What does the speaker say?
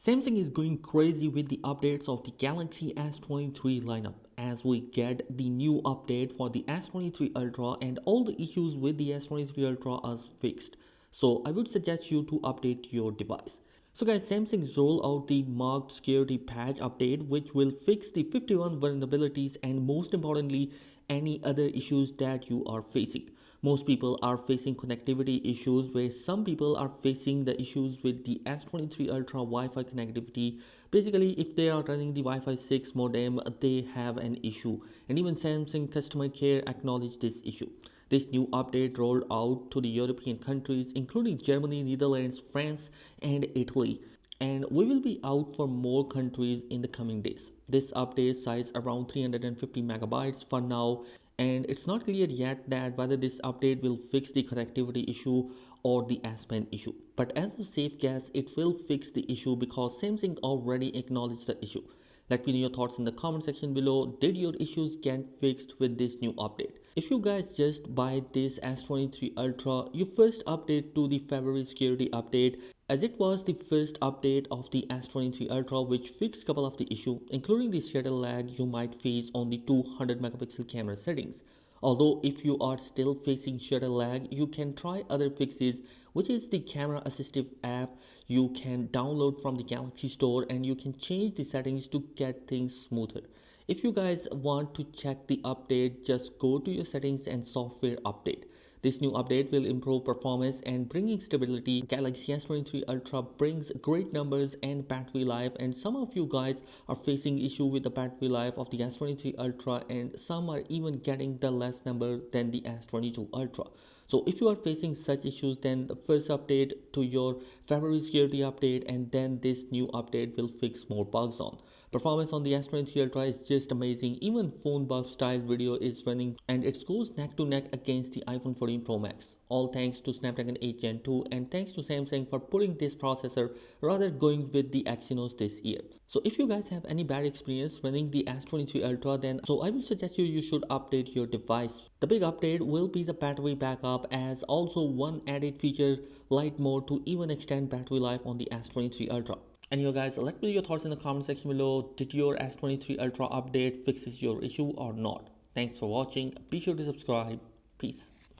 Samsung is going crazy with the updates of the Galaxy S23 lineup as we get the new update for the S23 Ultra and all the issues with the S23 Ultra are fixed. So I would suggest you to update your device. So guys, Samsung roll out the marked security patch update which will fix the 51 vulnerabilities and most importantly any other issues that you are facing. Most people are facing connectivity issues where some people are facing the issues with the S23 Ultra Wi-Fi connectivity. Basically, if they are running the Wi-Fi 6 modem, they have an issue. And even Samsung customer care acknowledged this issue. This new update rolled out to the European countries including Germany, Netherlands, France and Italy, and we will be out for more countries in the coming days. This update size around 350 megabytes for now, and it's not clear yet that whether this update will fix the connectivity issue or the S Pen issue. But as a safe guess, it will fix the issue because Samsung already acknowledged the issue. Let me know your thoughts in the comment section below. Did your issues get fixed with this new update? If you guys just buy this S23 Ultra, you first update to the February security update as it was the first update of the S23 Ultra which fixed couple of the issue including the shutter lag you might face on the 200 megapixel camera settings. Although if you are still facing shutter lag, you can try other fixes which is the camera assistive app you can download from the Galaxy Store and you can change the settings to get things smoother. If you guys want to check the update, just go to your settings and software update. This new update will improve performance and bringing stability. Galaxy S23 Ultra brings great numbers and battery life, and some of you guys are facing issue with the battery life of the S23 Ultra and some are even getting the less number than the S22 Ultra. So if you are facing such issues, then the first update to your February security update and then this new update will fix more bugs on. Performance on the S23 Ultra is just amazing. Even phone buff style video is running and it goes neck to neck against the iPhone 14 Pro Max. All thanks to Snapdragon 8 Gen 2 and thanks to Samsung for putting this processor rather going with the Exynos this year. So if you guys have any bad experience running the S23 Ultra, then I will suggest you should update your device. The big update will be the battery backup as also one added feature light mode to even extend battery life on the S23 Ultra. And you guys, let me know your thoughts in the comment section below. Did your S23 Ultra update fixes your issue or not? Thanks for watching. Be sure to subscribe. Peace.